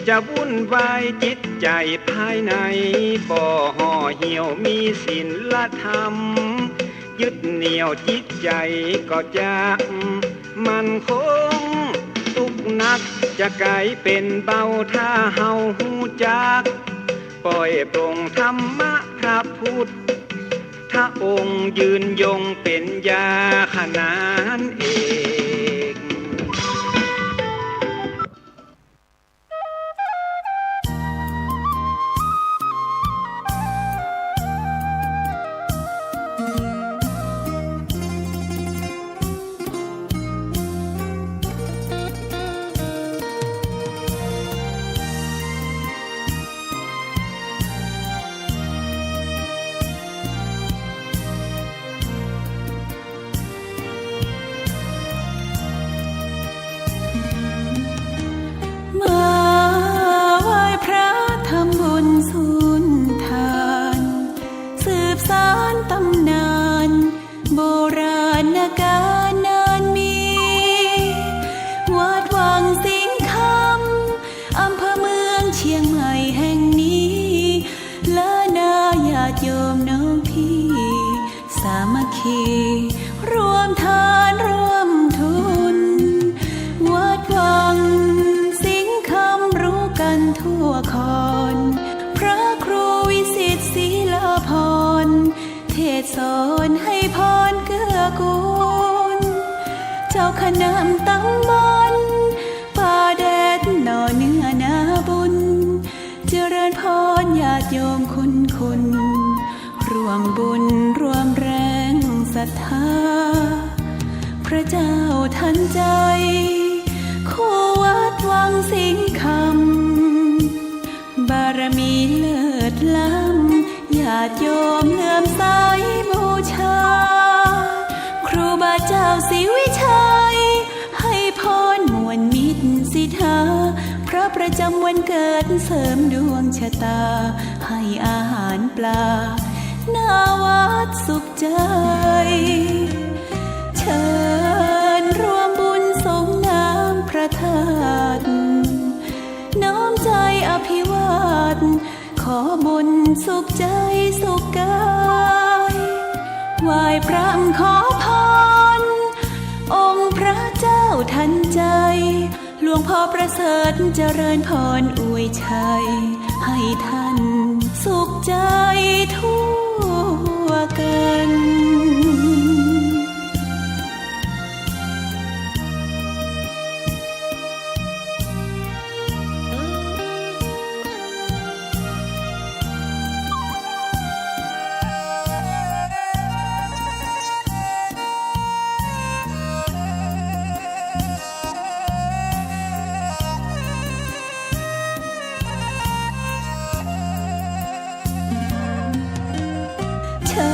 จะวุ่นวายจิตใจภายในบ่ห่อเหี่ยวมีศีลธรรมยึดเหนี่ยวจิตใจก็จะมันคงทุกนักจะกลายเป็นเบาถ้าเฮาหูจักปล่อยปรงธรรมะพระพุทธองค์ยืนยงเป็นยาขนานเอกรวมทานรวมทุนวัดวังสิงห์คำรู้กันทั่วคอนพระครูวิสิทธิ์ศิลาภรณ์เทศสอนให้พรเกื้อกูลเจ้าคณะตำบลป่าแดดหน่อเนื้อนาบุญเจริญพรญาติโยมคุณร่วมบุญร่วมแรงศรัทธาพระเจ้าทันใจคู่วัดวังสิงห์คำบารมีเลิศล้ำญาติโยมเลื่อมใสบูชาครูบาเจ้าศรีวิชัยให้พรมวลมิตรสิทธาพระประจำวันเกิดเสริมดวงชะตาให้อาหารปลาหน้าวัดสุขใจเชิญรวมบุญส่งน้ำพระธาตุน้อมใจอภิวาทขอบุญสุขใจสุขกายไหว้พระขอพรองค์พระเจ้าทันใจหลวงพ่อประเสริฐเจริญพรอวยชัยให้ท่านสุขใจทั่วกันเชิ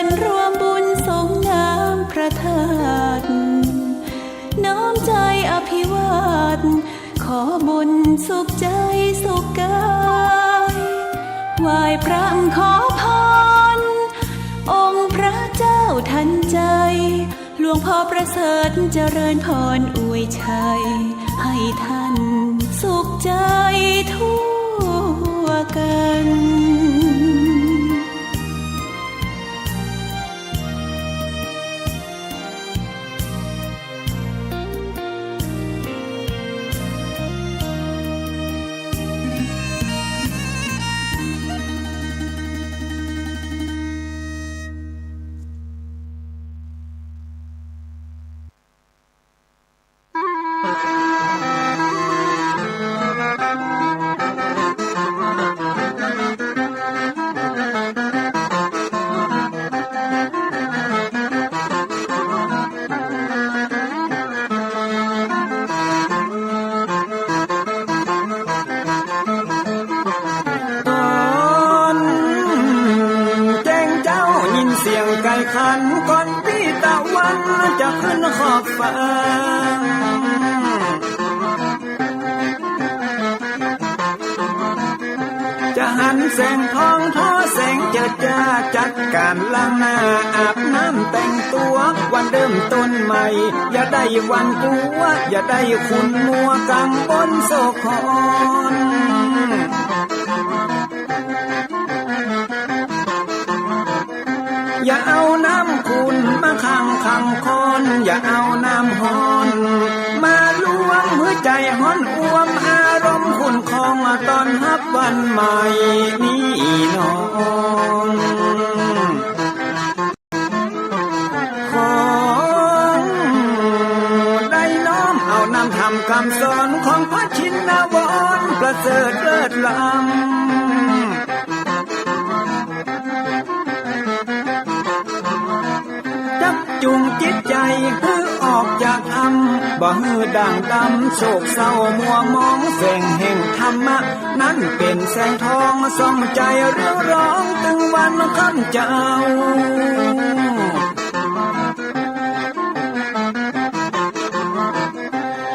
ญรวมบุญส่งน้ำพระธาตุน้อมใจอภิวาทขอบุญสุขใจสุขกายไหว้พระขอพรองค์พระเจ้าทันใจหลวงพ่อประเสริฐเจริญพรอวยชัยให้ท่านสุขใจทั่วกันขันก่อนพี่ตะวันจะขึ้นขอบฟ้าจะ หันแสงทองทอแสงเจิดจ้าจัดการล้างหน้าอาบน้ำแต่งตัววันเริ่มต้นใหม่อย่าได้วันกลัวอย่าได้คุณมัวกังบนโศกอนอย่าเอาน้ำคุณมาขังคอนอย่าเอาน้ำฮ้อนมาลวงหัวใจฮ้อนอ้วมอารมณ์คุณของตอนฮับวันใหม่นี้น้องของได้น้อมเอานำทำคำสอนของพระชินวรประเสริฐเลิศล้ำจุงจิตใจฮือออกจากอำบ่ฮือด่างดำโศกเศร้ามัวมองแสงแห่งธรรมะนั้นเป็นแสงทองส่องใจเรื่องร้องตึงวันค่ำเจ้า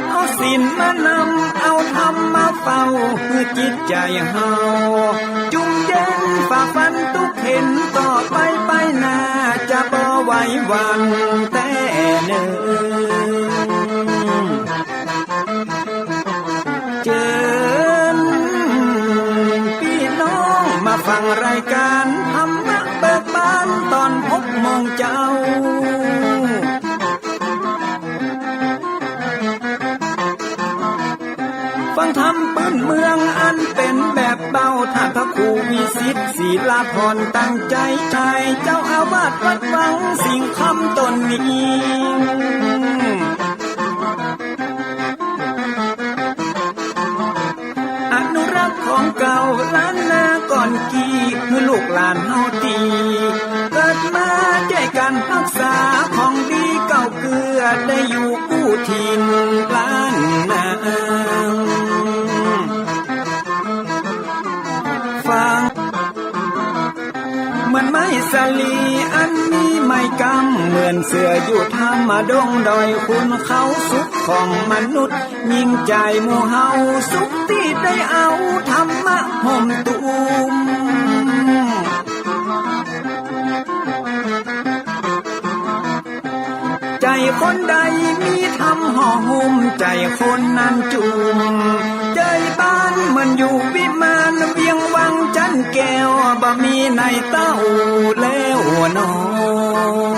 เอาศีลมานำเอาธรรมมาเฝ้าคือจิตใจเฮาจุงเย็นฝ่าฟันทุกเห็นต่อไปหน้าจะบ่ไหววันแต่เนิ่นเจิญพี่น้องมาฟังรายการธรรมะเบิกบานตอน6 โมงเจ้าฟังธรรมปื้นเมืองอันเป็นแบบเบาท่านพระครูวิสิทธิ์ศีลาภรณ์ตั้งใจชายเจ้าอาวาสวัดวังสิ่งคำตนนี้อนุรักษ์ของเก่าล้านนาก่อนกี่คือลูกหลานเฮาตีเกิดมาใจกันรักษาของดีเก่าเกลือได้อยู่กู้ถิ่นล้านนาฟังเหมือนไม้สลีอันมีไม้กำเหมือนเสืออยู่ธรรมดงดอยคุณเขาสุขของมนุษย์ยิ่งใจหมู่เฮาสุขที่ได้เอาธรรมะห่มตุมใจคนใดมีธรรมห่อหุ้มใจคนนั้นจุมใจบ้านมันอยู่วิมานเวียงวังจันแก้วบ่มีในเต้าแล้วน้อง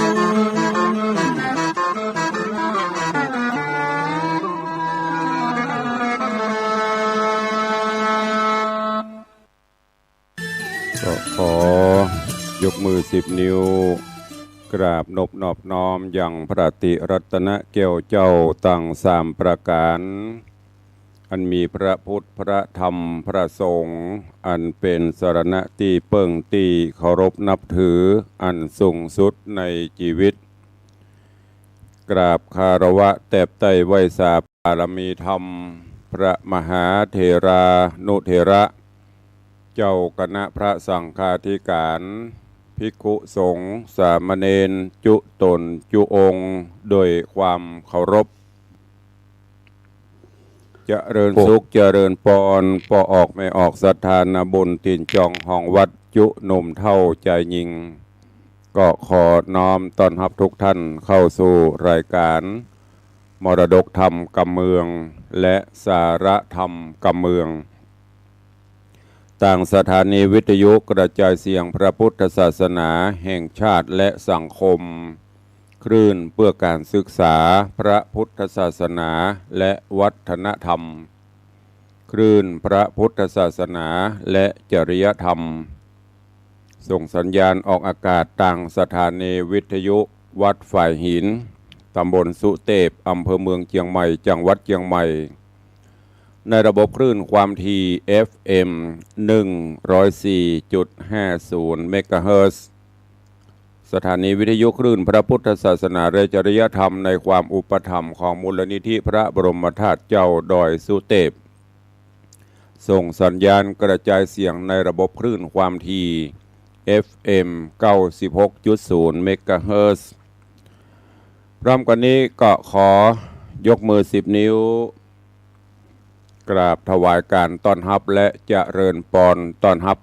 ก็ขอยกมือ10 นิ้วกราบนอบน้อมอย่างพระติรัตนแก้วเจ้าตั้ง3 ประการอันมีพระพุทธพระธรรมพระสงฆ์อันเป็นสรณะที่เปิ่งที่เคารพนับถืออันสูงสุดในชีวิตกราบคารวะแตบไต้ไหว้สาบารมีธรรมพระมหาเถรานุเถระเจ้าคณะพระสังฆาธิการภิกขุสงฆ์สามเณรจุตนจุองค์โดยความเคารพเจริญสุขเจริญปอนปอออกไม่ออกศรัทธานาบุญตินจองห้องวัดจุหนุ่มเท่าใจยิงก็ขอน้อมต้อนรับทุกท่านเข้าสู่รายการมรดกธรรมกำเมืองและสาระธรรมกำเมืองต่างสถานีวิทยุกระจายเสียงพระพุทธศาสนาแห่งชาติและสังคมคลื่นเพื่อการศึกษาพระพุทธศาสนาและวัฒนธรรมคลื่นพระพุทธศาสนาและจริยธรรมส่งสัญญาณออกอากาศต่างสถานีวิทยุวัดฝ่ายหินตำบลสุเทพอำเภอเมืองเชียงใหม่จังหวัดเชียงใหม่ในระบบคลื่นความถี่ FM 104.50 เมกะเฮิรตซ์สถานีวิทยุคลื่นพระพุทธศาสนาและจริยธรรมในความอุปถัมภ์ของมูลนิธิพระบรมธาตุเจ้าดอยสุเทพส่งสัญญาณกระจายเสียงในระบบคลื่นความถี่ FM 96.0 เมกะเฮิรตซ์พร้อมกันนี้ก็ขอยกมือ10 นิ้วกราบถวายการต้อนรับและเจริญพรต้อนรับ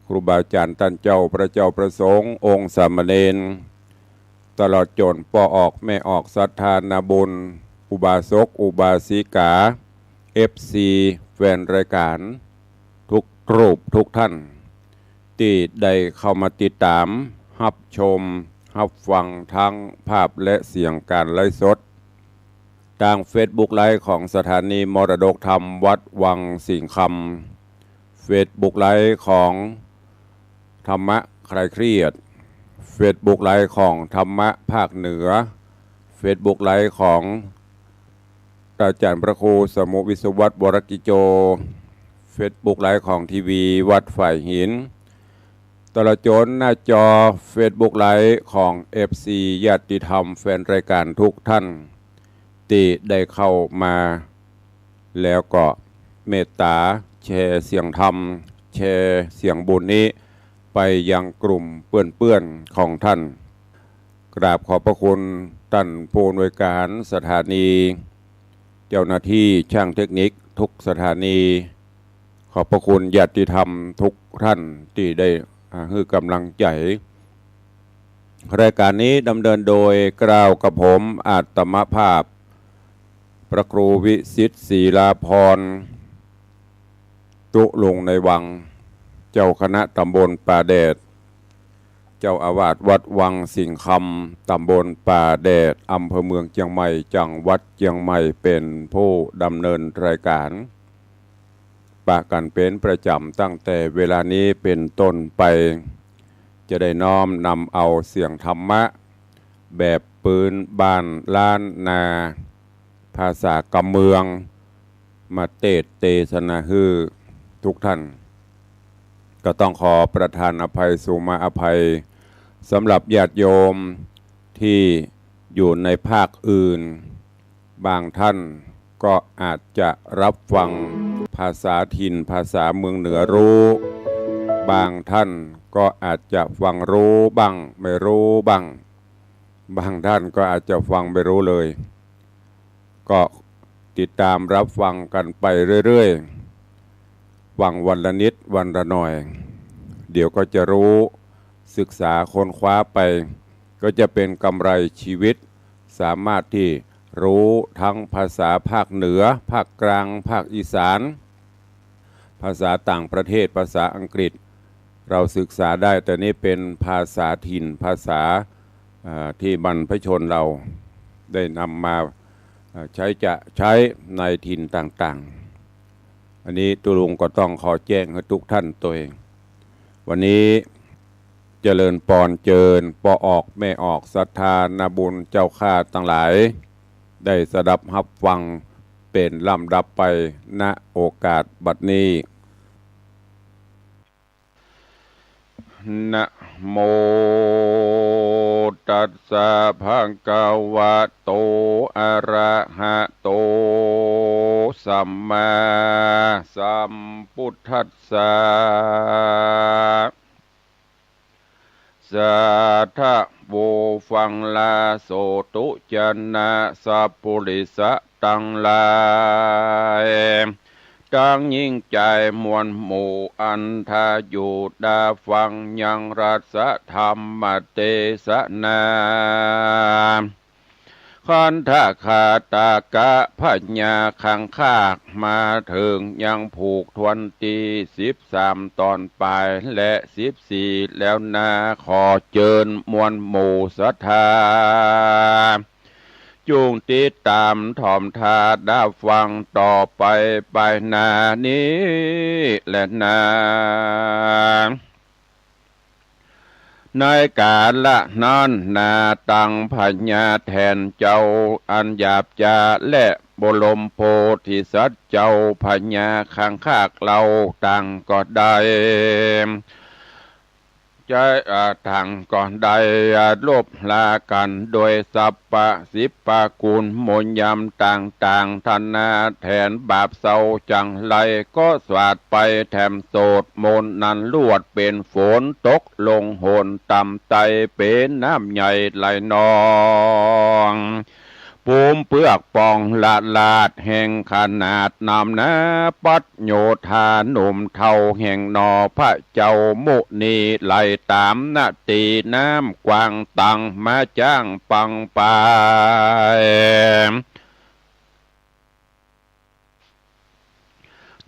ครูบาอาจารย์ท่านเจ้าพระเจ้าประสงค์องค์สามเณรตลอดจนพ่อออกแม่ออกศรัทธานาบุญอุบาสกอุบาสิกา FC แฟนรายการทุกรูปทุกท่านที่ได้เข้ามาติดตามรับชมรับฟังทั้งภาพและเสียงการไลฟ์สดทาง Facebook ไลฟ์ของสถานีมรดกธรรมวัดวังสิงห์คำ Facebook ไลฟ์ของธรรมะคลายเครียด Facebook ไลฟ์ของธรรมะภาคเหนือ Facebook ไลฟ์ของอาจารย์พระครูสมุวิศวัตรวรกิโจ Facebook ไลฟ์ของทีวีวัดฝ่ายหินตลอดจนหน้าจอ Facebook ไลฟ์ของ FC ญาติธรรมแฟนรายการทุกท่านที่ได้เข้ามาแล้วก็เมตตาแชร์เสียงธรรมแชร์เสียงบุญนี้ไปยังกลุ่มเพื่อนๆของท่านกราบขอบพระคุณท่านผู้อำนวยการสถานีเจ้าหน้าที่ช่างเทคนิคทุกสถานีขอบพระคุณญาติธรรมทุกท่านที่ได้ให้กำลังใจรายการนี้ดำเนินโดยกล่าวกับผมอาตมภาพพระครูวิสิทธิ์ศรีลาภรณ์ตุลงในวังเจ้าคณะตำบลป่าแดดเจ้าอาวาสวัดวังสิงห์คำตำบลป่าแดดอำเภอเมืองเชียงใหม่จังหวัดเชียงใหม่เป็นผู้ดำเนินรายการปะกันเป็นประจำตั้งแต่เวลานี้เป็นต้นไปจะได้น้อมนำเอาเสียงธรรมะแบบปืนบ้านล้านนาภาษากำเมืองมาเทศนาฮือทุกท่านก็ต้องขอประทานอภัยสุมาอภัยสำหรับญาติโยมที่อยู่ในภาคอื่นบางท่านก็อาจจะรับฟังภาษาถิ่นภาษาเมืองเหนือรู้บางท่านก็อาจจะฟังรู้บ้างไม่รู้บ้างบางท่านก็อาจจะฟังไม่รู้เลยก็ติดตามรับฟังกันไปเรื่อยๆฟังวันละนิดวันละหน่อยเดี๋ยวก็จะรู้ศึกษาค้นคว้าไปก็จะเป็นกำไรชีวิตสามารถที่รู้ทั้งภาษาภาคเหนือภาคกลางภาคอีสานภาษาต่างประเทศภาษาอังกฤษเราศึกษาได้แต่นี้เป็นภาษาถิ่นภาษาที่บรรพชนเราได้นำมาใช้ในถิ่นต่างๆอันนี้ตุลุงก็ต้องขอแจ้งให้ทุกท่านตัวเองวันนี้เจริญปอนเจิญปอออกแม่ออกศรัทธานาบุญเจ้าข้าทั้งหลายได้สดับรับฟังเป็นลำดับไปณโอกาสบัดนี้นะโมตัสสะภะคะวะโตอะระหะโตสัมมาสัมพุทธัสสะสัทธะโวฟังลาโสตุจนะสัพพุริสะตังหลายตั้งยิ่งใจมวลหมู่อันทาอยู่ดาฟังยังรัสธรรมเทศนาขันธคาตากะพัญญาขังคากมาถึงยังผูกทวนตี13ตอนปลายและ14แล้วนาขอเจิญมวลหมู่ศรัทธาจุงติดตามถ่อมทาได้ฟังต่อไปไปนานี้และนาในกาลละนั้นนาตังพัญญาแทนเจ้าอันหยาบจาและบรมโพธิสัตว์เจ้าพัญญาข้างคากเราตังก็ได้ใจทางก่อนใดลบลากันโดยสัพพะสิปากุลมนยำต่างๆธนาแทนบาปเศร้าจังไรก็สวาดไปแถมโสดมนนั้นลวดเป็นฝนตกลงโหนต่ำไตเป็นน้ำใหญ่ไหลนอง ปูมเปลือกปองลาดแห่งขนาดนำนะปัดโยธาหนุ่มเทาแห่งนอพระเจ้ามุนีไหลตามนาตีน้ำกวางตังมาจ้างปังไป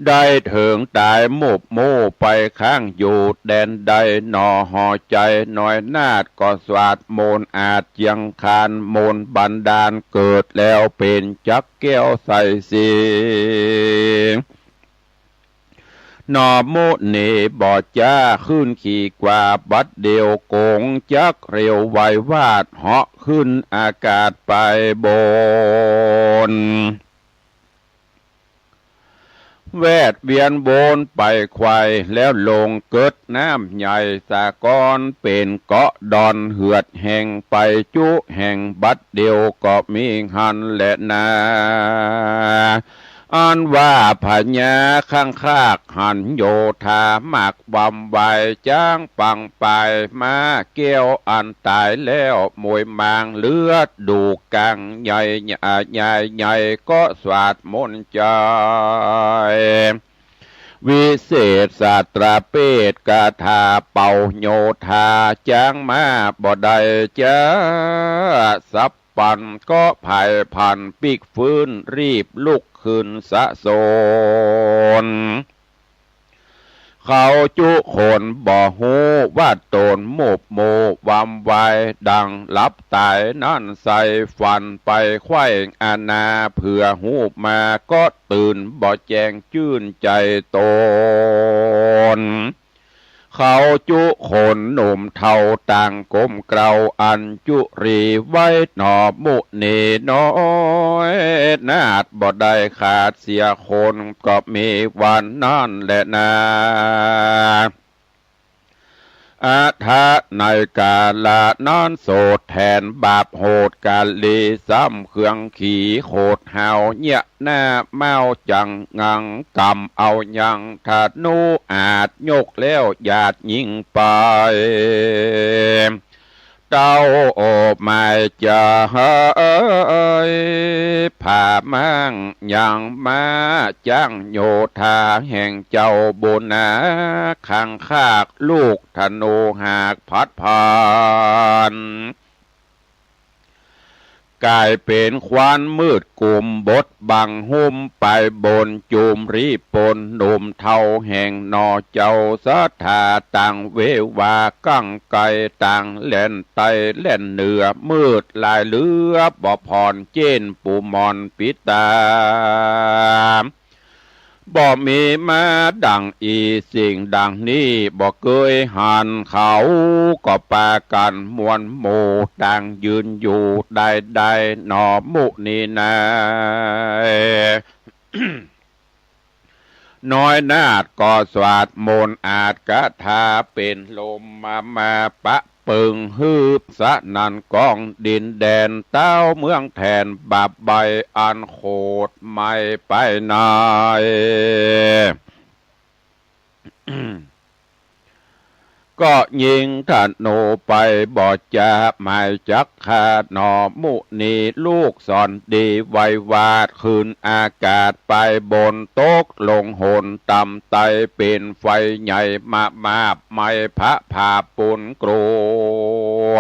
ได้ถึงตายมุบโมไปข้างอยู่แดนใดหนอห่อใจหน่อยนาดก็สวาดโมนอาจยังคานโมนบันดาลเกิดแล้วเป็นจักแก้วใส่สีหนอโมนีบ่จ้าขึ้นขี่กว่าบัดเดียวโกงจักเร็วไววาดเหาะขึ้นอากาศไปบนแวดเวียนโบนไปควายแล้วลงเกิดน้ำใหญ่สากรเป็นเกาะดอนเหือดแห่งไปจุแห่งบัดเดียวก็มีหันและนาอันว่าพญาข้างคากหันโยธาหมักบำไวจ้างปังไปมาเกี้ยวอันตายแล้วมวยมางเลือดดูกังใหญ่ใหญ่ก็สวาดมนต์ใจวิเศษศาสตราเปตกาถาเป่าโยธาจ้างมาบ่ได้จ้าสับปันก็ภายพันปีกฟื้นรีบลุกขึ้นสะโซนเขาจุคนบ่หูว่าตนโมบโมวามไวดังลับตายนั่นใส่ฟันไปไขว้อาณาเผื่อหูมาก็ตื่นบ่แจงชื่นใจตนเขาจุคนหนุ่มเทาต่างก้มเกลาอันจุรีไว้หนอมุนีน้อยนาดบ่ได้ขาดเสียคนก็มีวันนั่นแหละนาอาทะในกาลานอนโสดแทนบาปโหดกาลีซ้ำเครื่องขี่โคดหาวเนี่ยหน้าเมาจังงังกำเอายังถานูอาจยกแล้วหยาดยิงไปเต้าโอบไม่จะเฮ้ยผ่ามั่งยังมาจ้างโยธาแห่งเจ้าบุญนาขังคากลูกธนูหากพัดผ่านกลายเป็นควันมืดกลุ่มบดบังหุ้มไปบนจุมรีปนหนุ่มเทาแห่งนอเจ้าสะทาต่างเววากั้งไกต่างเล่นไตเล่นเหนือมืดลายเลือบ่พรเจนปูมอนปิตาบ่มีมาดังอีสิ่งดังนี้บ่เคยหันเขาก็ปากันมวลหมู่ต่างยืนอยู่ได้หนอมุนีนา น้อยนาดก็สวาดมนต์อาจกะทาเป็นลมมาปะปึงฮืบสะนันกองดินแดนเต้าเมืองแทนบาปใบอันโคดไม่ไปไหน ก็ยิงธนูไปบอดจะไม่จักขาดหนอมุนีลูกสอนดีไววาดคืนอากาศไปบนโต๊ะลงหนต่ำไตเป็นไฟใหญ่มาไม่พระผาปุนกลัว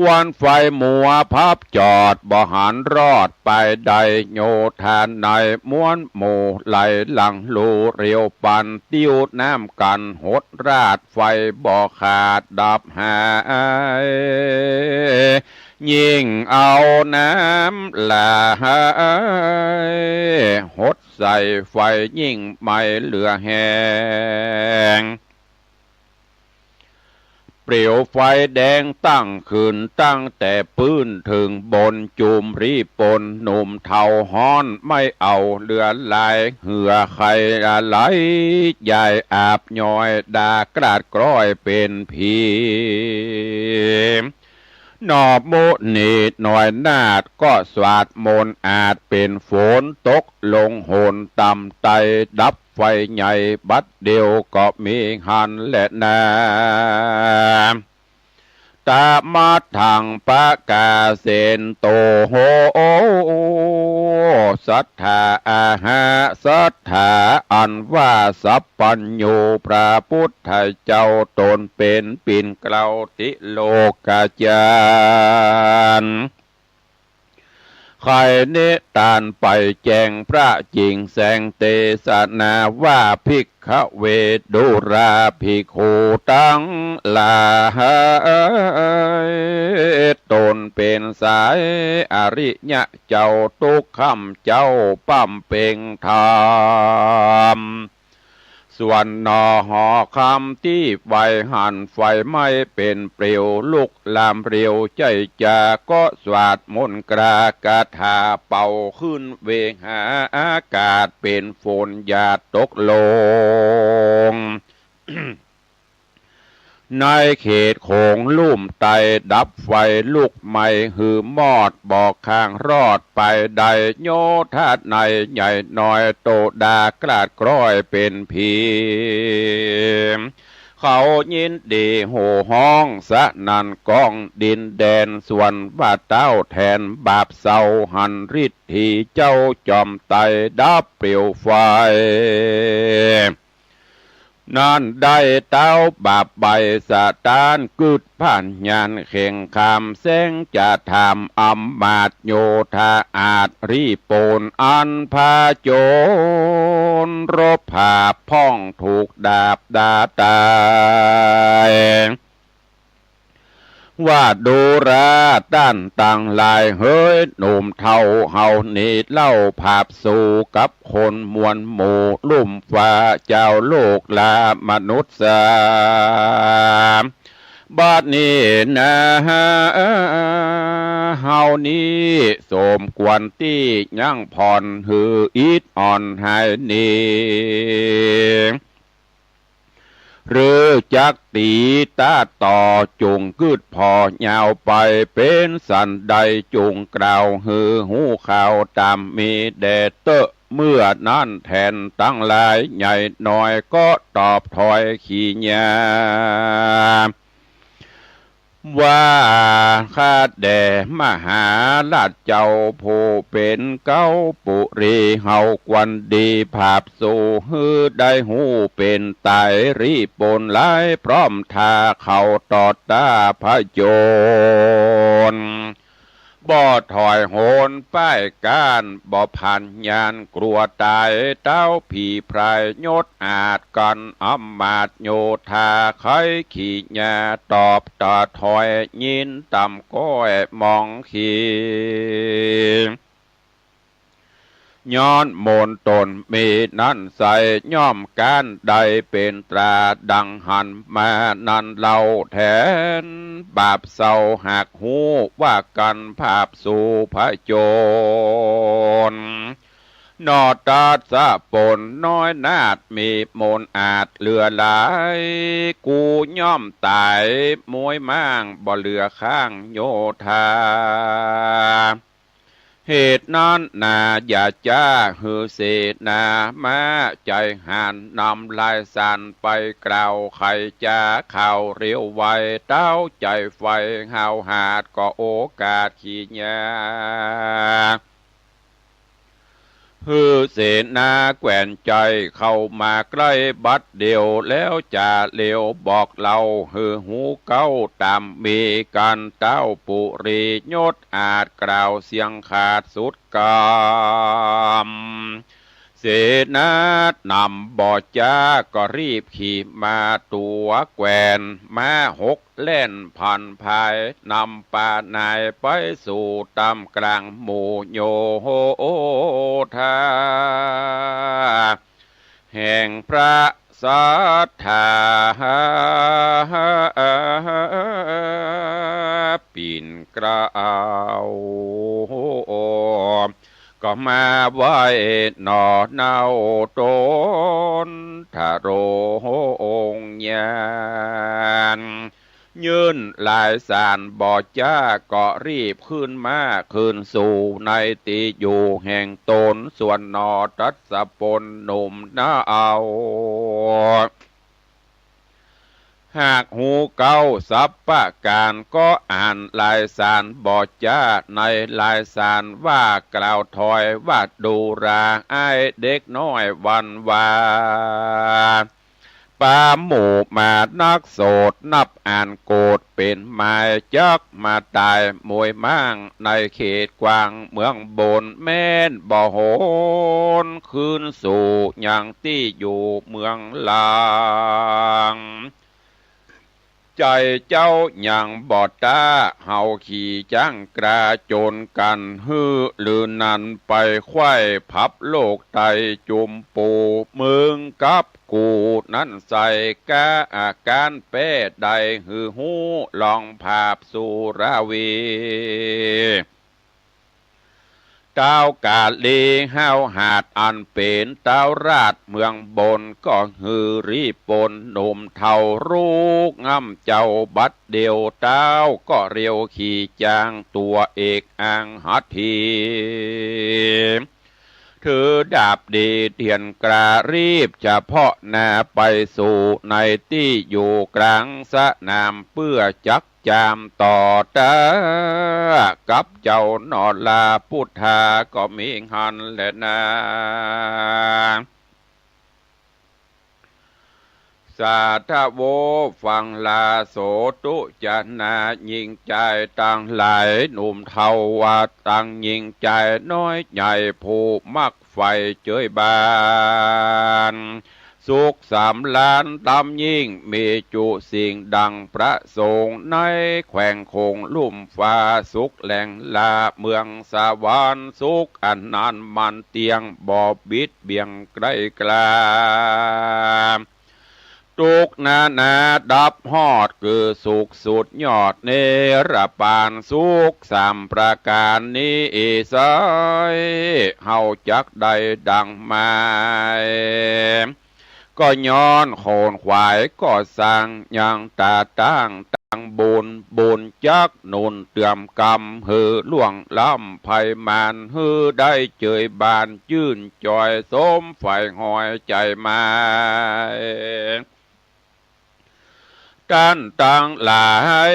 ควันไฟมัวพับจอดบ่หันรอดไปใดโยธานในม้วนหมู่ไหลหลังลูเรียวปันติ้วน้ำกันหดราดไฟบ่ขาดดับหายยิ่งเอาน้ำลายหดใส่ไฟยิ่งไม่เหลือแห้งเปลวไฟแดงตั้งขึ้นตั้งแต่พื้นถึงบนจุมรีปนหนุ่มเทาฮ้อนไม่เอาเลือดลายเหือใครไหลใหญ่อาบย้อยดากราดกร้อยเป็นผีนอบโมนีหน่อยนาดก็สวาดมนต์อาจเป็นฝนตกลงโหนต่ำไตดับไฟใหญ่บัดเดียวก็มีหันและนา ตมัดถังปะกาเสนโตโหศรัทธาอาหาศรัทธาอันว่าสัพพัญญูพระพุทธเจ้าตนเป็นปิ่นเกลาติโลกาจารย์ใครเนตานไปแจงพระจริงแสงเตสนาว่าภิกขเวดุราภิกขุตั้งหลายตนเป็นสายอริยะเจ้าทุกคำเจ้าปั้มเป่งธรรมส่วนนอหอคำที่ไฟหันไฟไม่เป็นเปลวลุกลามเปลวใจจาก็สวาดมนต์กรากาถาเป่าขึ้นเวหาอากาศเป็นฝนหยาดตกลง ในเขตโขงลุ่มไตดับไฟลุกไหม้หือมอดบอกข้างรอดไปใดโยธาในใหญ่น้อยโตดากราดกร้อยเป็นผีเขายินดีโห่ห้องสะนันกองดินแดนส่วนว่าเต้าแทนบาปเศร้าหันฤทธีเจ้าจอมไตดับเปลวไฟนั่นได้เต้าบาปใบสะตานกึดผ่านยานเข่งคำแสงจะทำอำมาตโยธาอาจรีโปนอันพาโจรรบผาพ่องถูกดาบดาตายว่าดูราด้านต่างลายเฮ้ยหนุ่มเท่าเฮานี่เล่าภาพสู่กับคนมวลหมู่ลุ่มฟ้าเจ้าโลกลามนุษย์สามบัดนี้นะเฮานี้สมควรที่ยังผ่อนหืออิดอ่อนหายนี้หรือจักตีตาต่อจุงกึดพอยาวไปเป็นสันใดจุงกล่าวหือหูข่าวตามมีแดดเตอะเมื่อนั้นแทนตั้งหลายใหญ่น้อยก็ตอบถอยขี้ยาว่าข้าแด่มหาราชเจ้าผู้เป็นเก้าปุรีเฮากวนดีภาพสู่ฮือได้หูเป็นตายรีปนหลายพร้อมทาเขาตอดตาพระโจรบ่ถอยโหนป้ายการบ่พันยานกลัวตายเต้าผีพรายยศอาจกันอำมาตโยธาไขขี่ยาตอบตาถอยยินต่ำก้อยมองขีย้อนโมนตนมีนั่นใส่ย่อมการใดเป็นตราดังหันมานั่นเล่าแทนบาปเศร้าหักหูว่ากันภาพสู่พระโจรนอตาสะปนน้อยนาดมีโมนอาจเหลือหลายกูย่อมตายมวยมั่งบ่เหลือข้างโยธาเหตุนั้นนาอย่าจ้าหือเศษนามาใจหันนำลายสันไปกล่าวไขจ้าข่าวเรียวไวเต้าใจไฟหาวหาดก็โอกาสขี้ยาฮือเสนาแกว่นใจเข้ามาใกล้บัดเดียวแล้วจะเลี้ยวบอกเราฮือหูเก้าตามมีกันเต้าปุรียศอาจกล่าวเสียงขาดสุดกามเสนานำบ่อจาก็รีบขี่มาตัวแกวนมาหกเล่นผ่านภายนำป่านายไปสู่ตำกลางหมู่โยโอธาแห่งพระสัทธาปิ่นกล่าวก็มาไหว้หนอเนาตนทาโรองญาณยืนลายสารบ่อจ้าก็รีบขึ้นมาขึ้นสู่ในติอยู่แห่งตนส่วนนอทัศปนหนุ่มนาเอา หากหูเก้าสับปะการก็อ่านลายสารบอจ้าในลายสารว่ากล่าวถอยว่าดูราไอเด็กน้อยวันวาปาหมู่มานักโสดนับอ่านโกดเป็นหมายจักมาตายมวยมั่งในเขตกวางเมืองบนแม่นบ่โหนคืนสู่ยังที่อยู่เมืองลางใจเจ้าอย่างบอดตาเฮาขี่จ้างกระโจนกันฮือลือนันไปไข้พับโลกไตจุมปูมึงกับกูนั้นใส่กะอาการเป้ใดฮือหูลองภาพสุราวีเต้ากาลีห้าวหาดอันเป็นเต้าราดเมืองบนก็ฮือรีปนหนุ่มเท่ารูกง่ำเจ้าบัดเดียวเต้าก็เรียวขี่จางตัวเอกอ่างหัตถีถือดาบดีเทียนกรารีบจะเพาะหน้าไปสู่ในที่อยู่กลางสนามเพื่อจักจามต่อตากับเจ้านอลาพุทธาก็มีหันแหละนาสาธโวฟังลาโสตุจนายิงใจต่างหลายหนุ่มเทาวาต่างยิงใจน้อยใหญ่ผู้มักไฟเจยบานสุข3 ล้านตำยิ่งมีจุสิ่งดังประสงค์ในแขวงคงลุ่มฟ้าสุขแหล่งลาเมืองสวรรค์สุขอันนานมันเตียงบอบบิดเบียงไกลกลาทุกนาดับฮอดคือสุขสุดยอดเนรปานสุข3 ประการนี้สายเฮาจักได้ดังมาก็ย้อนโคนขวายก็สร้างยังตาตั้งบุญจักนุนเตือมกรรมหือล่วงล้ำไพมานหือได้เจยบานจื่นจอยสมไฟหอยใจมาการต่างหลาย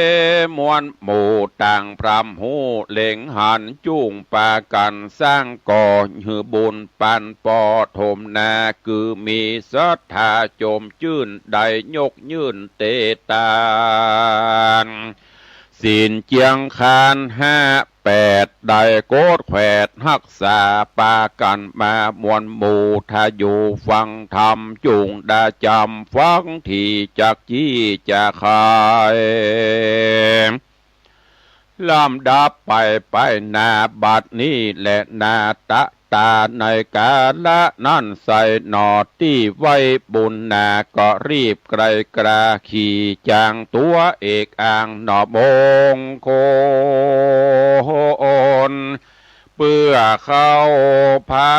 มวลหมู่ต่างพรำหูเล่งหันจุ่งปากันสร้างก่อหือบุญปันปอถมนาคือมีศรัทธาโจมจื่นได้ยกยื่นเตตานศีลเจียงคาน58ได้โกดแขวดหักษาปากันมามวลหมู่ทาอยู่ฟังธรรมจุงดาจำฟังที่จักจี้จะขายลำดับไปนาบัดนี้และนาตะตาในกาละนั่นใส่หนอที่ไว้บุญนาก็รีบไกลกราขี่จางตัวเอกอ่างหนอบงโคนเพื่อเข้าพา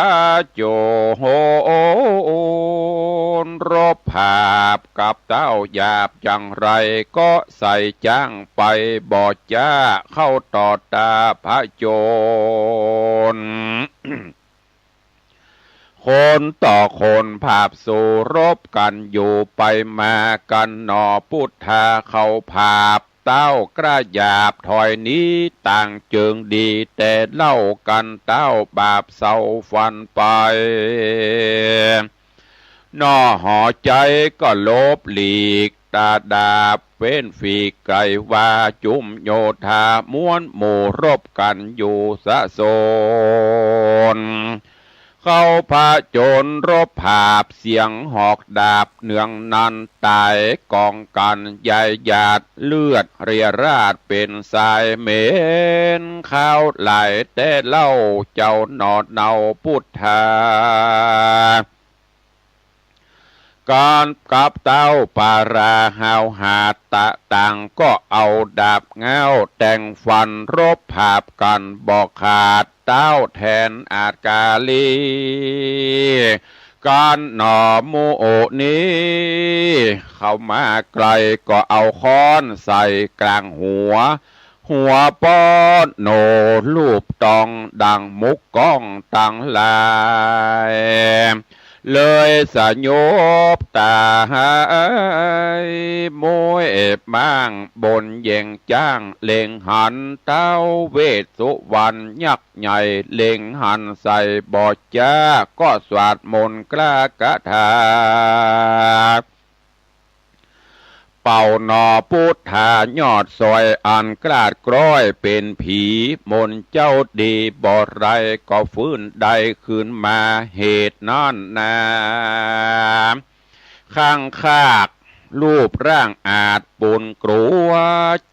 โจนรบภาพกับเต้าหยาบจังไรก็ใส่จ้างไปบอดจ้าเข้าต่อตาพระโจรคนต่อคนภาพสู่รบกันอยู่ไปมากันหนอพุทธาเขาภาพเต้ากระหยาบถอยนี้ต่างเจิงดีแต่เล่ากันเต้าบาปเศร้าฟันไปนอห่อใจก็ลบหลีกตาดาบเว้นฝีกไกลว่าจุมโยธาม้วนหมู่รบกันอยู่สะโซนเข้าพาโจรรบภาพเสียงหอกดาบเนืองนันตายกองกันใหญ่หยาดเลือดเรียราดเป็นสายเหม็นข้าวไหลแต่เล่าเจ้าหนอดเนาพุทธาการกับเต้าปาราหาวหาตะต่างก็เอาดาบเงาแต่งฟันรบภาพกันบอกขาดเต้าแทนอาจกาลีการหน่อมูโอนี้เข้ามาไกลก็เอาค้อนใส่กลางหัวป้อนโนลูบตองดังมุกก้องตั้งลาย เลยสยบตายมวยบ้างบนเย่งจ้างเล็งหันเต้าเวสสุวรรณยักษ์ใหญ่เล็งหันใส่บอดจ้าก็สวดมนต์กล้ากะถาเป่าหนอพุทธายอดซอยอันกลาดกร้อยเป็นผีมนเจ้าดีบ่ไรก็ฟื้นใดคืนมาเหตุนั่นนาข้างคากรูปร่างอาจปุ่นกลัว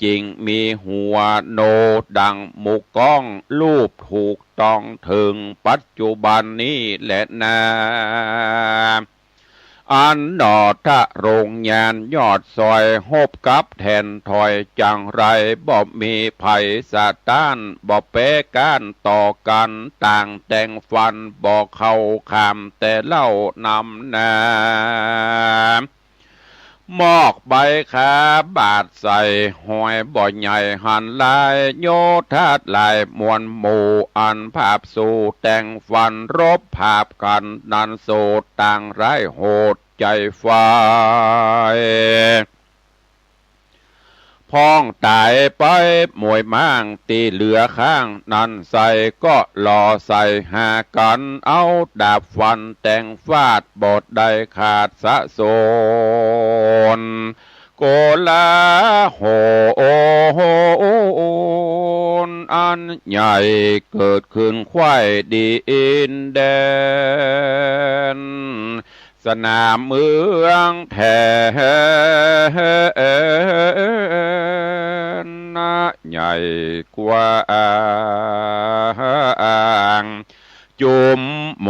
จริงมีหัวโนดังหมูก้องรูปถูกต้องถึงปัจจุบันนี้แหละนาอันดอทะโรงยานยอดซอยหบกับแทนถอยจังไรบ่มีไผ่สะต้านบ่เป้ก้านต่อกันต่างแต่งฟันบ่เข้าคำแต่เล่านำนามอกใบขาบาดใส่หอยบ่อใหญ่หันลายโยธาลายมวลหมู่อันภาพสู่แต่งฟันรบภาพกันนันโสดต่างร้ายโหดใจฝ่ายพ้องตายไปมวยมั่งตีเหลือข้างนั่นใส่ก็หล่อใส่หากันเอาดาบฟันแต่งฟาดบทใดขาดสะโซนโกลาโหนอันใหญ่เกิดขึ้นควายดินแดนสนามเมืองแทนนะใหญ่กว่าจุมโม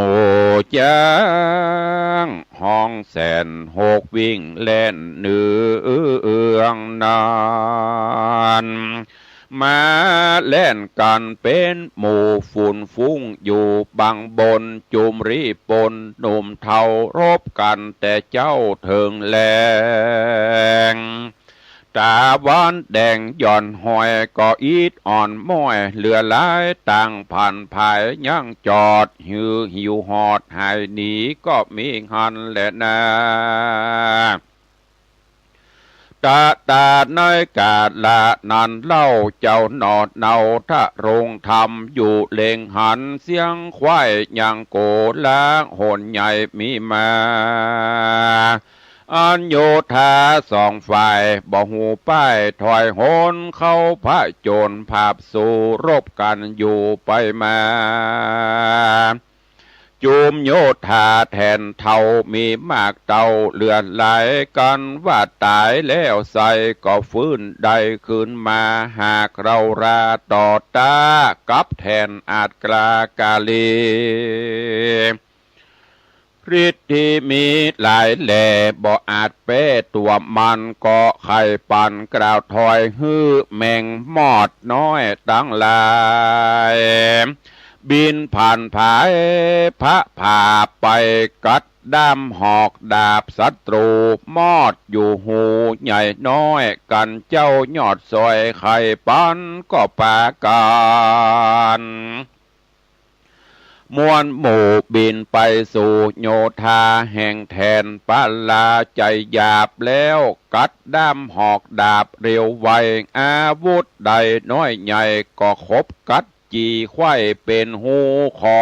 จ้างห้องแสนหกวิ่งเล่นเนืองนานมาเล่นกันเป็นหมู่ฝุ่นฟุ้งอยู่บางบนจุมรีปนหนุ่มเทารบกันแต่เจ้าเถิงแรงตาวันแดงย่อนหอยก็อีดอ่อนม้อยเหลือหลายต่างผ่านภายยังจอดหิวหอดหายหนีก็มีหันแหละนาตาน้อยกาดละนันเล่าเจ้าหนอดเนาทะโรงทำอยู่เล็งหันเสียงควายยังโกล้างโหนใหญ่มีมาอันโยธาสองฝ่ายบ่หูป้ายถอยโหนเข้าพระโจรภาพสู่รบกันอยู่ไปมาจุมโยธาแทนเท่ามีมากเต่าเลือดไหลกันว่าตายแล้วใส่ก็ฟื้นได้คืนมาหากเราราต่อตากับแทนอาจกลากาลีฤทธิ์ที่มีหลายแหล่บ่อาจเป้ตัวมันก็ไข่ปันกล่าวถอยฮื้อแมงมอดน้อยตั้งหลายบินผ่านผายพระผ่าไปกัดด้ามหอกดาบศัตรูมอดอยู่หูใหญ่น้อยกันเจ้ายอดซอยไข่ปันก็ปาการมวลหมู่บินไปสู่โยธาแห่งแทนปาลาใจหยาบแล้วกัดด้ามหอกดาบเร็วไวอาวุธใดน้อยใหญ่ก็คบกัดจีไข่เป็นหูขอ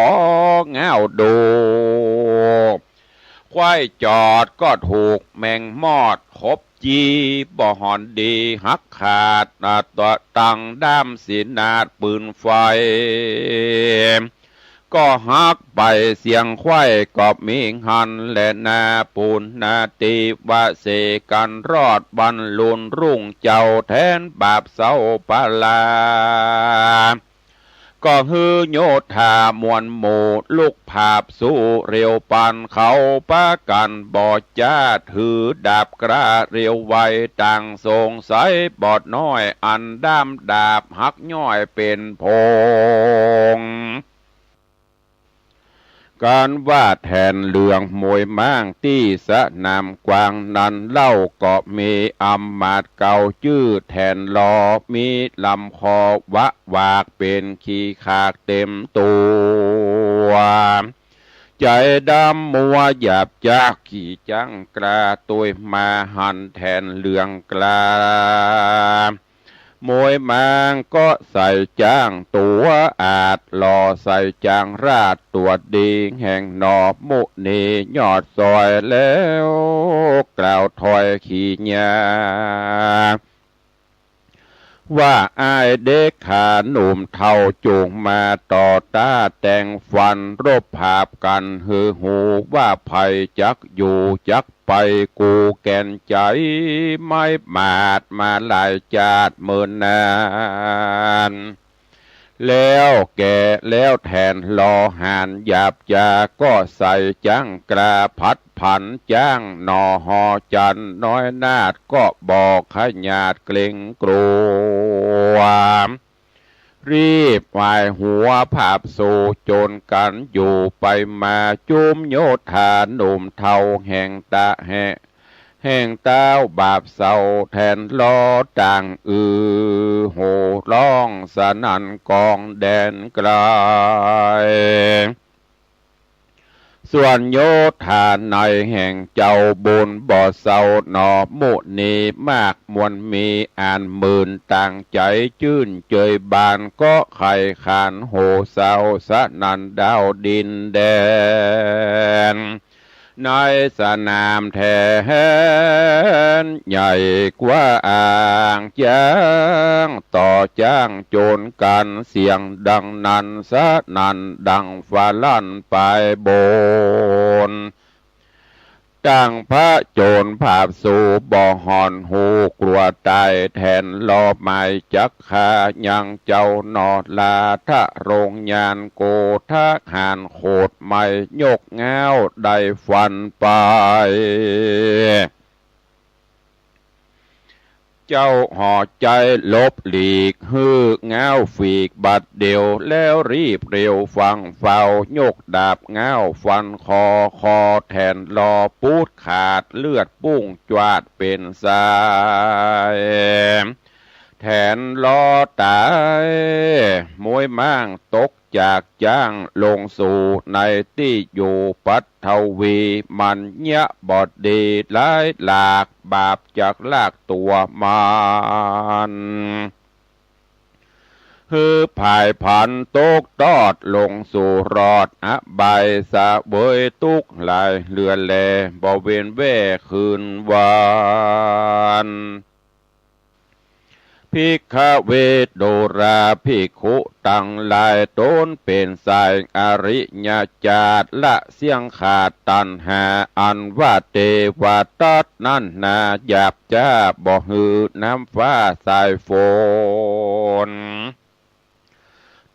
เงาดูควายจอดก็ถูกแมงมอดคบจีบ่หอนดีหักขาดตัวตังด้ามสีนาดปืนไฟก็หักไปเสียงควายก็มีหันและนาปูนนาตีวาเสกันรอดบรรลุนรุ่งเจ้าแทนบาปเศร้าปาลาก็ฮือโยธามวลหมู่ลูกภาพสู้เร็วปันเขาปะกันบอดจ้าถือดาบกระเร็วไวต่างสงสัยบอดน้อยอันด้ามดาบหักย่อยเป็นพงการว่าแทนเหลืองมวยม้างที่สนามกวางนันเล่าก็มีอำมาตย์เก่าชื่อแทนลอมีลำคอวะวากเป็นขี้ขากเต็มตัว ใจดำมัวหยาบจากขี่จังกล้าตัวมาหันแทนเหลืองกล้ามวยมางก็ใส่จ้างตัวอาจหล่อใส่จางราดตัวดีแห่งหนอบมุนียอดซอยแล้วกล่าวถอยขี่ยาว่าอายเด็กขาหนุ่มเท่าจูงมาต่อตาแต่งฟันรบภาพกันหือหูว่าภัยจักอยู่จักไปกูแก่นใจไม่มาดมาหลายจาดเมินนานแล้วแก่แล้วแทนรอหานหยาบจาก็ใส่จังกระพัดผันจ้างหนอหอจันน้อยนาดก็บอกขยาดเกรงกลัวรีบวายหัวภาพสู่โจนกันอยู่ไปมาจุมโยธาหนุ่มเทาแห่งตาแห่งเต้าบาปเศร้าแทนล้อต่างโหร้องสนั่นกองแดนไกลส่วนโยธาในแห่งเจ้าบุญบ่อเศร้าหนอมุนีมากมวลมีอ่านหมื่นต่างใจจื่นเจยบานก็ไข่ขานโหเศร้าสนั่นดาวดินแดนในสนามแทนใหญ่กว่าอ่างจ้างต่อจ้างโจรกันเสียงดังนั้นสนั่นดังฟ้าลั่นไปบนตั้งพระโจรภาพสู่บ่อหอนหูกลัวตายแทนลอบไม้จักขายังเจ้านอดลาทะโรงยานโกทะหานโคดไม่ยกเงาได้ฟันไปเจ้าห่อใจลบหลีกฮือเงาฝีกบัดเดียวแล้วรีบเร็วฟังเฝ้ายกดาบเงาฟันคอแทนรอปูดขาดเลือดปุ้งจวาดเป็นสายแทนรอตายมวยมั่งตกจากจ้างลงสู่ในที่อยู่ปัทวีมันเนะบอดดีหลายหลากบาปจากลากตัวมันฮือภายผันตกตอดลงสู่รอดอบายสะเบยตุกลายเลือแลบ่เวียนแว่คืนวานภิกขเวทโดราภิกขุตั้งหลายตนเป็นสายอริยจาตละเสียงขาดตันหาอันว่าเทวตัดนั่นนาหยาบจ้าบ่หือน้ำฟ้าสายฝน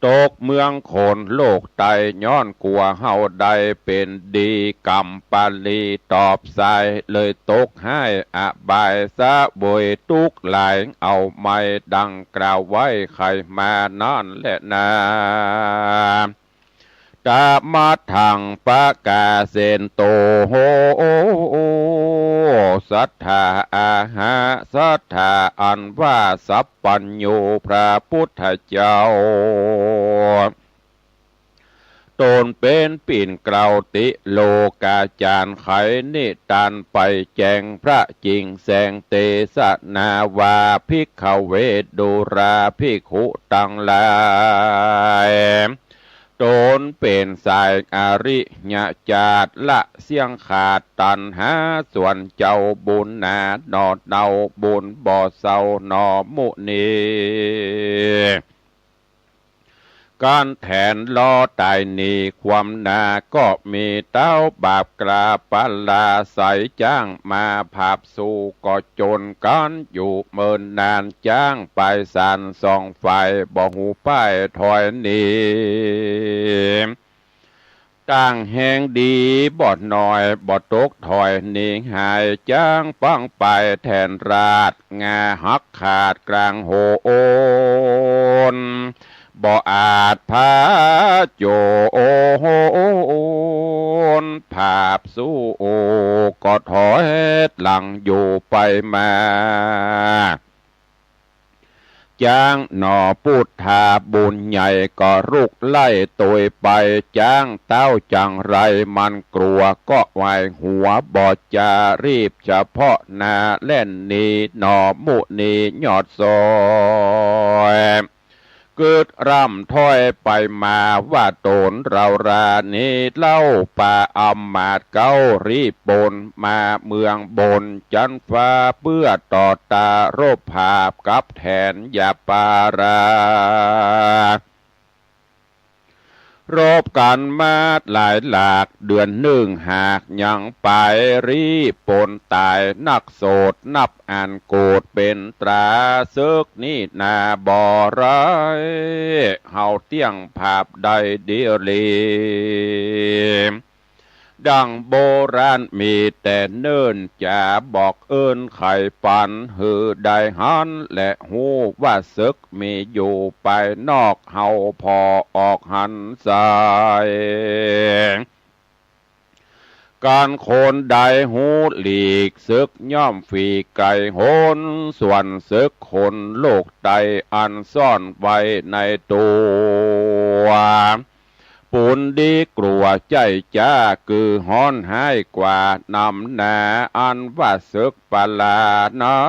ตกเมืองโคนโลกไตย้อนกลัวเฮาใดเป็นดีกรรมปาลีตอบสายเลยตกให้อบายสะบยตุกหลายเอาไม่ดังกล่าวไว้ใครมานั่นแหละนาตามาทางปะกาเซนโตโหสัทธาอาหาสัทธาอันว่าสัพปัญโยพระพุทธเจ้าตนเป็นปิ่นเกลาติโลกาจารไขนิทานไปแจงพระจริงแสงเตสนาวาภิกขเวทโดราภิกขุตั้งหลายตนเป็นสายอริยจาตละเสียงขาดตันหาส่วนเจ้าบุญนาดอดเนาบุญบ่อเศร้าหนอมุนีการแทนล้อตายนีความนาก็มีเต้าบาปกราปลาใสจ้างมาภาพสู่ก็จนกันอยู่เมินนานจ้างไปสานสองไฟบ่หูป้ายถอยหนีตั้งแห่งดีบอดหน่อยบอดตกถอยหนีหายจ้างปังไปแทนราดงาหักขาดกลางโหนบ่อาจพาโจนภาพสู้ก็ถอยหลังอยู่ไปมา จ้างหนอพูดทาบุญใหญ่ก็รุกไล่ตัวไปจ้างเต้าจังไรมันกลัวก็ไหวหัวบอดจารีบเฉพาะนาเล่นนีหนอมุนียอดซอยเกิดร่ำถ้อยไปมาว่าโตนเรารานี้เล่าป่าอำมาดเก้ารีบปนมาเมืองบนจันฟ้าเพื่อต่อตารบภาพกับแทนยาปารา รบกันมาหลายหลากเดือนหนึ่งหากยังไปรีปนตายนักโสดนับอ่านโกดเป็นตราซึกนี่นาบ่อร้ายเฮาเตี้ยงภาพใดเดียวลีดังโบราณมีแต่เนิ่นจะบอกเอิ้นไข่ปันหือได้หันและหูว่าศึกมีอยู่ไปนอกเฮาพอออกหันสายการโคนใดหูหลีกศึกย่อมฝีไก่โหนส่วนศึกคนโลกใดอันซ่อนไว้ในตัวปูนดีกลัวใจจ้าคือฮ้อนหายกว่านำนาอันว่าศึกปลานั้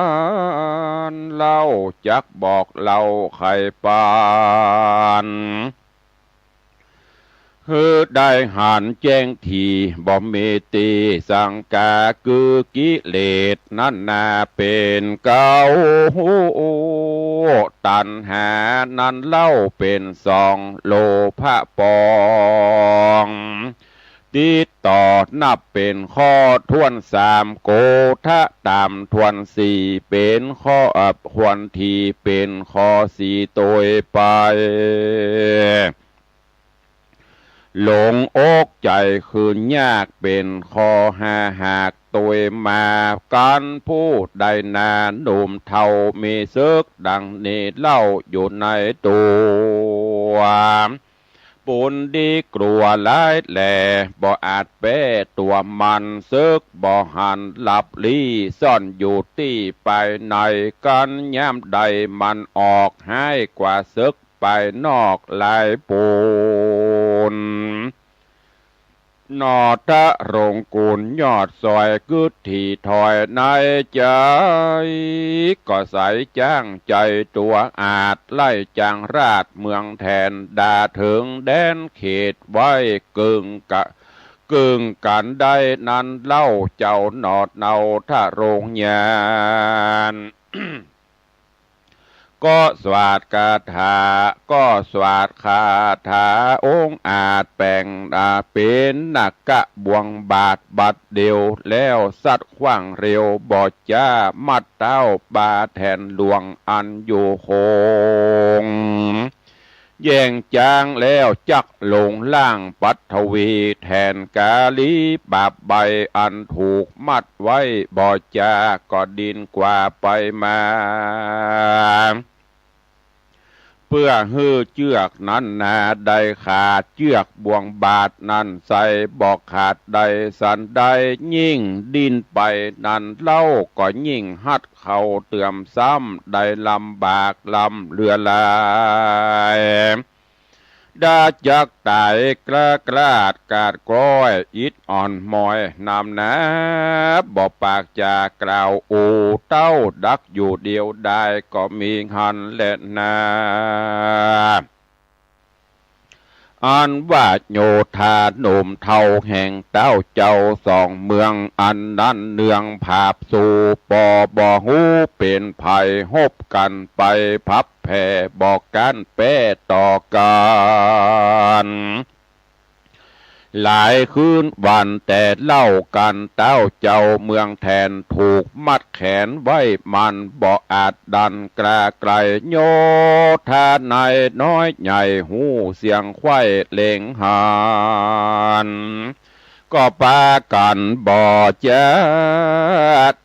นเล่าจักบอกเล่าไข่ปานฮือได้หันแจ้งทีบ่มีตีสังกาคือกิเลสนั่นนาเป็นเก้าตัณหานั้นเล่าเป็นสองโลภะปองติดต่อนับเป็นข้อทวนสามโกทะตามทวนสี่เป็นข้อควรทีเป็นข้อสี่ตัวไปหลงอกใจคืนยากเป็นคอหากตัวมาการพูดได้นานหนุ่มเท่ามีซึกดังนี้เล่าอยู่ในตัวปุนดีกลัวหลายแหล่บ่อาจแป้ตัวมันซึกบ่หันหลับลี้ซ่อนอยู่ที่ไปในกันย่ำใดมันออกให้กว่าซึกไปนอกลายปูนนอทะรงกุลยอดซอยกึดที่ถอยในใจก็ใสจ้างใจตัวอาจไล่จางราดเมืองแทนดาถึงแดนเขตไว้กึ่งกันได้นั้นเล่าเจ้าหนอดเนาทะโรงยาน ก็สวาดคาถาก็สวาดคาถาองค์อาจแปลงเป็นนักกะบวงบาทบัดเดียวแล้วสัตว์ขว้างเร็วบอดจ้ามัดเต้าบาแทนหลวงอันอยู่คงแย่งจางแล้วจักลงล่างปัทวีแทนกาลีบาปใบอันถูกมัดไว้บอดจาก็ดินกว่าไปมาเพื่อฮื้อเจือกนั้นนาได้ขาดเจือกบ่วงบาทนั้นใส่บอกขาดใดสันใดยิ่งดินไปนั้นเล่าก็ยิ่งหัดเขาเตื่อมซ้ำได้ลำบากลำเรือลายดาจักตายกล้ากลาดกาดก้อยอิดอ่อนมอยนำนะบอกปากจากกล่าวอูเต้าดักอยู่เดียวได้ก็มีหันและนาอันว่าโยธาหนุ่มเท่าแห่งเต้าเจ้าสองเมืองอันนั้นเนืองภาพสู่ปอบ่หูเป็นภัยหบกันไปพับแผ่บอกกันแป้ต่อกันหลายคืนวันแต่เล่ากันเต้าเจ้าเมืองแทนถูกมัดแขนไว้มันบ่อาจดันกล้าไกลโยธาในน้อยใหญ่หูเสียงไข้เล่งหานก็ปากันบ่จ้า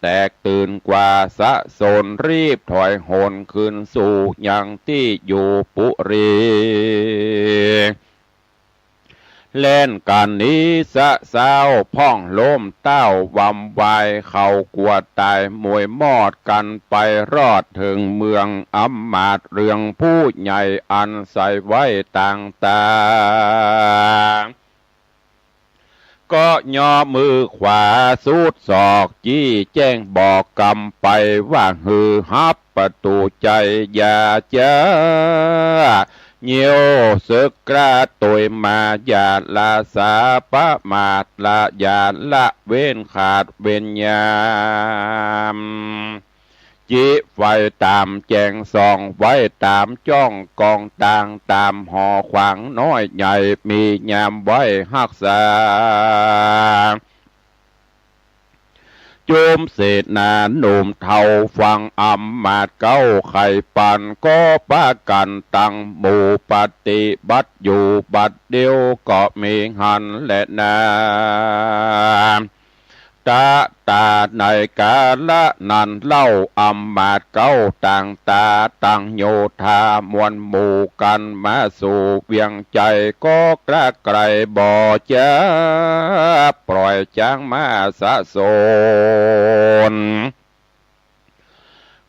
แตกตื่นกว่าสะสนรีบถอยโหนขึ้นสู่ยังที่อยู่ปุรี เล่นกันนี้สะสาวพ่องโลมเต้าวำวายเขากลัวตายมวยมอดกันไปรอดถึงเมืองอำมาตย์เรื่องผู้ใหญ่อันใส่ไว้ต่างตาก็ย่อมือขวาสูดศอกจี้แจ้งบอกกำไปว่าฮือฮับประตูใจอย่าเจอเหี่ยวสึกกระตุยมาอย่าละสาปะมาตละอย่าละเว้นขาดเว้นยามจิไฟตามแจงส่องไว้ตามจ้องกองต่างตามหอขวางน้อยใหญ่มียามไว้หักษาโจมเศษนาหนุ่มเท่าฟังอำมาตย์เก้าไข่ปันก็ปากันตั้งหมู่ปฏิบัติอยู่บัดเดียวก็มีหันและนาตาในกาละนันเล่าอำมาตย์เก้าต่างตาต่างโยธามวลหมู่กันมาสู่เวียงใจก็กระไกรบ่อจะปล่อยจางมาสะสน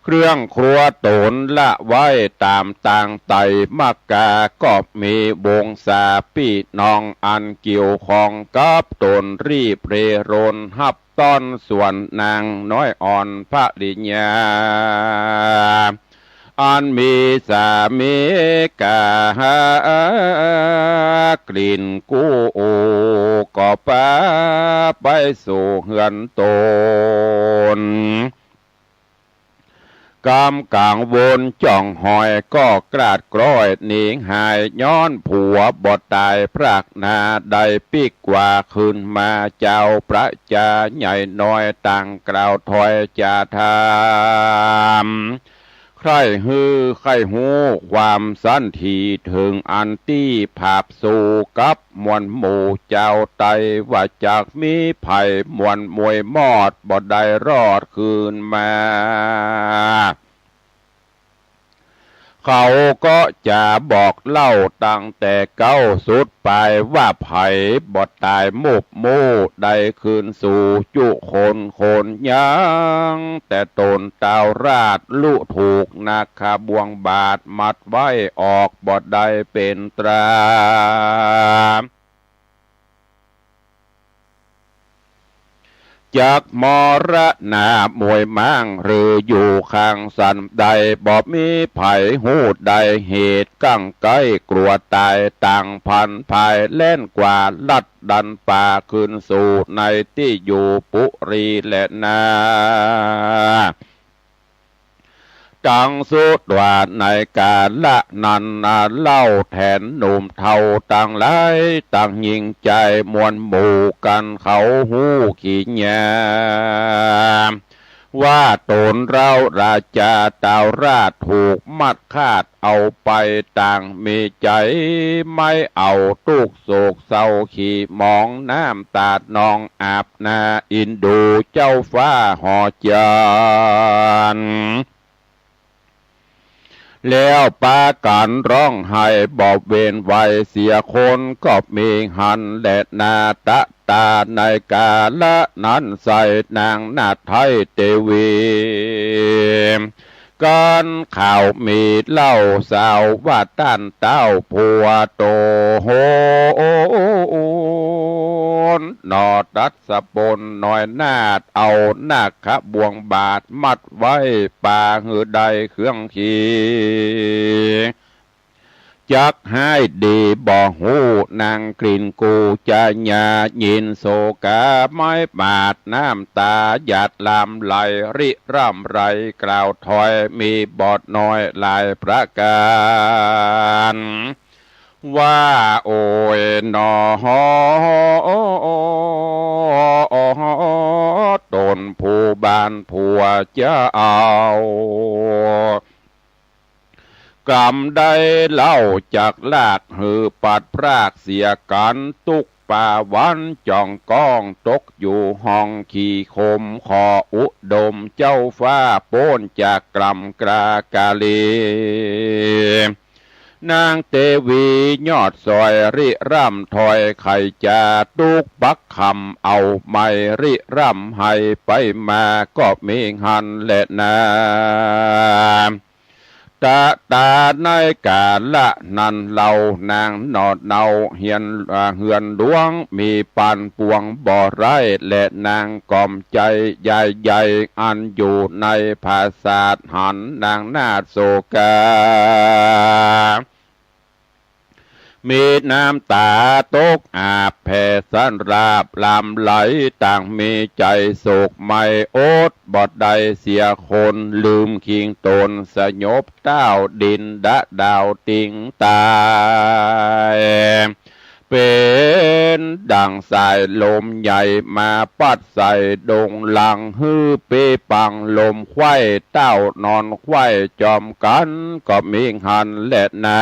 เครื่องครัวตนละไว้ตามต่างไตมักกาก็มีวงสาพี่น้องอันเกี่ยวของกับตนรีบเรรนฮับต้อนส่วนนางน้อยอ่อนพระลิญญาอันมีสามีกากลิ่นกู้ก็ป้าไปสู่เฮือนตนกำกลางวนจ่องหอยก็กราดกร้อยหนีหายย้อนผัวบดตายพรากนาได้ปีกกว่าคืนมาเจ้าพระจาใหญ่น้อยต่างกล่าวถอยจาทามใครฮือใครหูความสันทีถึงอันตี้ภาพสู่กับมวลหมู่เจ้าไตว่าจากมีไผ่มวลมวยมอดบ่ได้รอดคืนมาเขาก็จะบอกเล่าตั้งแต่เก้าสุดไปว่าไผ่บดตายมุบมูได้คืนสู่จุคนยังแต่ตนเต้าราดลุถูกนาคาบวงบาทมัดไว้ออกบดได้เป็นตราจากมรณะมวยมั่งหรืออยู่ข้างสันใดบ่มีไผหูใดเหตุกั้งไกกลัวตายต่างพันภายเล่นกว่าลัดดันป่าขึ้นสู่ในที่อยู่ปุรีและนาจังสุดว่าในกาละนันเล่าแทนหนุ่มเท่าต่างหลายต่างยิงใจมวลหมู่กันเขาหูขี้แยมว่าตนเราราชาเต่าราชถูกมัดคาดเอาไปต่างมีใจไม่เอาตุกโศกเศร้าขี่มองน้ำตาดนองอาบนาอินดูเจ้าฟ้าหอจันแล้วปากันร้องไห้บอกเวนไว้เสียคนก็มีหันและนาตาในกาละนั้นใส่นางนาไทยเตวีกันข่าวมีเล่าสาวว่าต้านเต้าผัวโตโหนอดัดสะปนน้อยนาดเอานาคบวงบาทมัดไว้ป่าหือใดเครื่องขี่จักให้ดีบ่หูนางกลิ่นกูจะญายินโศกาไม้บาดน้ำตาหยาดลำไหลริร่ำไรกล่าวถอยมีบอดน้อยหลายประการว่าโอยนอตนผู้บ้านผัวจะเอากรรมได้เล่าจากลากหือปัดพรากเสียกันตุกป่าวันจ่องก้องตกอยู่ห้องขี่คมขออุดมเจ้าฟ้าโป้นจากกรรมกรากาลี นางเตวียอดซอยริร่ำถอยไข่จาตุกปักคำเอาไม่ริร่ำให้ไปมาก็มีหันและนาตาในกาละนันเหล่านางนอดเนาเฮียนเฮือนดวงมีปันปวงบ่อไรและนางกอมใจใหญ่อันอยู่ในภาษาหันนางนาฏโศกามีน้ำตาตกอาบแผ่สันราบลำไหลต่างมีใจโศกไม่อดบอดใดเสียคนลืมคิงตนสยบเต้าดินดะดาวติงตายเป็นดังสายลมใหญ่มาปัดใส่ดงหลังฮือเปปังลมไข้เต้านอนไข้จอมกันก็มีหันและนา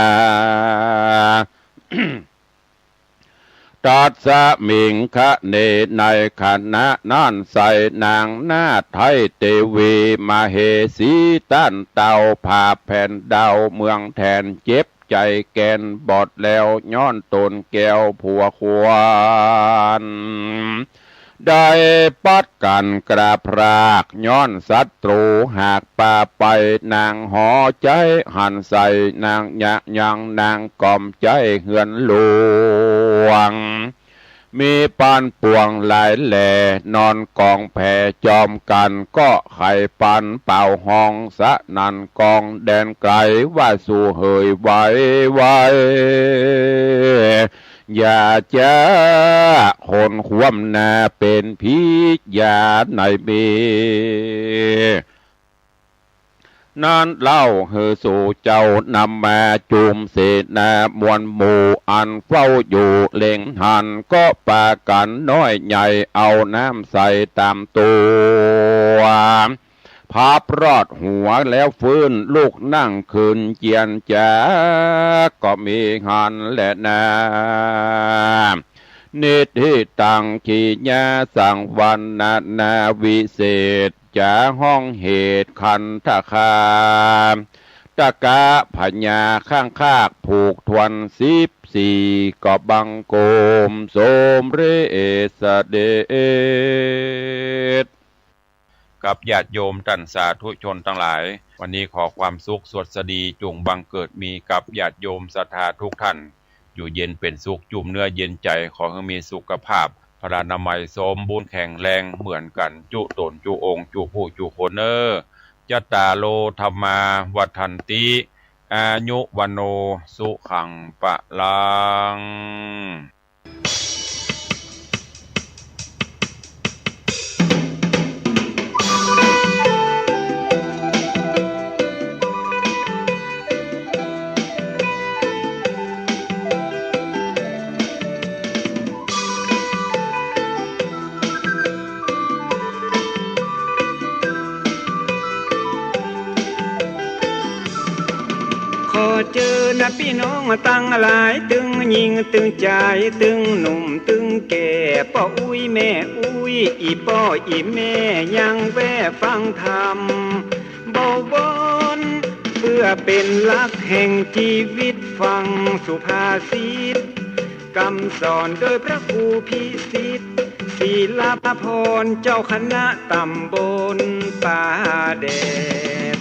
ตัดสะมิงคะเนในคณะนั่นใส่นางนาไทยเตวีมาเหสีต้านเต่าผ่าแผ่นดาวเมืองแทนเจ็บใจแกนบอดแล้วย้อนตนแก้วผัวควานได้ปัดกันกราบรากย้อนศัตรูหากป่าไปนางหอใจหันใส่นางยังนางกอมใจเหือนหลวงมีปานปวงหลายแหล่นอนกองแผ่จอมกันก็ไข่ปันเป่าห้องสะนันกองแดนไกลว่าสู่เหยไว้อย่าจะคนความนาเป็นพิยาในเบนั้นเล่าเฮอสู่เจ้านำมาจุมเสนามวลหมู่อันเฝ้าอยู่เล็งหันก็ปากันน้อยใหญ่เอาน้ำใส่ตามตัวภาพรอดหัวแล้วฟื้นลูกนั่งคืนเจียนจาก็มีหันและนานิทิตังขีญาสังวันนาวิเศษจะห้องเหตุคันทคาตะกะพญาข้างคากผูกทวน14ก็บังโกมโสมเรสเดชกับญาติโยมท่านสาธุชนทั้งหลายวันนี้ขอความสุขสวัสดีจงบังเกิดมีกับญาติโยมศรัทธาทุกท่านอยู่เย็นเป็นสุขจุ่มเนื้อเย็นใจขอให้มีสุขภาพพลานามัยสมบูรณ์แข็งแรงเหมือนกันจุตนจุองค์จุผู้จุคนเนอจัตตาโลธรรมาวัฏันติอายุวันโนสุขังปะลังขอเจอนะพี่น้องตั้งหลายตึงยิงตึงใจตึงหนุ่มตึงแก่ป้ออุ้ยแม่อุ้ยอีป้ออีแม่ยังแวะฟังธรรมเบาบอนเพื่อเป็นหลักแห่งชีวิตฟังสุภาษิตคำสอนโดยพระครูพิสิทธิ์ศีลาภรณ์เจ้าคณะตำบลป่าแดด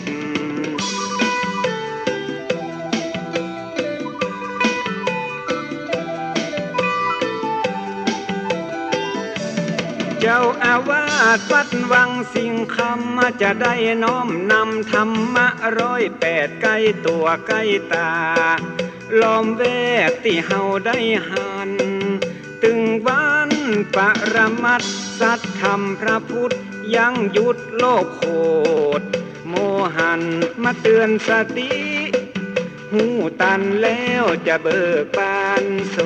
เจ้าอาวาสวัดวังสิงคำจะได้น้อมนำธรรมะ108ใกล้ตัวใกล้ตาล้อมแวกที่เฮาได้หันตึงวันปรมัตถ์สัตธรรมพระพุทธยังหยุดโลกโคตรโมหันมาเตือนสติหูตันแล้วจะเบิกบานโส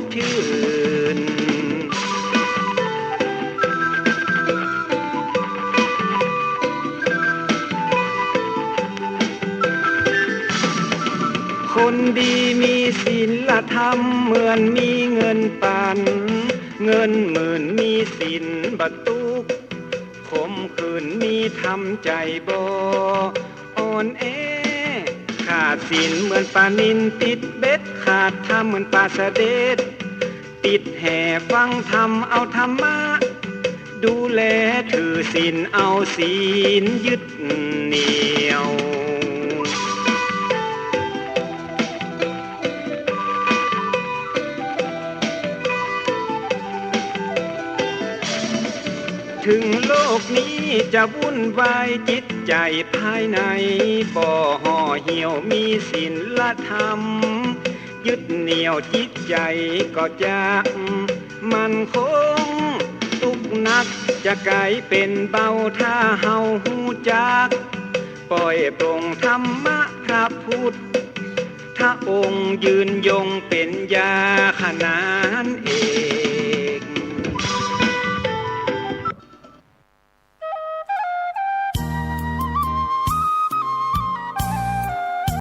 ดชื่นคนดีมีศีลธรรมเหมือนมีเงินปันเงินหมื่นมีศีลบัตุกขมขืนมีทำใจบ่อ่อนแอข ขาดศีลเหมือนปลานินติดเบ็ดขาดธรรมเหมือนปลาเสด็จติดแห่ฟังธรรมเอาธรรมะดูแลถือศีลเอาศีลยึดเหนี่ยวถึงโลกนี้จะวุ่นวายจิตใจภายในบ่ห่อเหี่ยวมีศีลธรรมยึดเหนี่ยวจิตใจก็จะมันคงทุกนักจะกลายเป็นเบาถ้าเฮาหูจักปล่อยปลงธรรมะพระพุทธถ้าองค์ยืนยงเป็นยาขนานเอง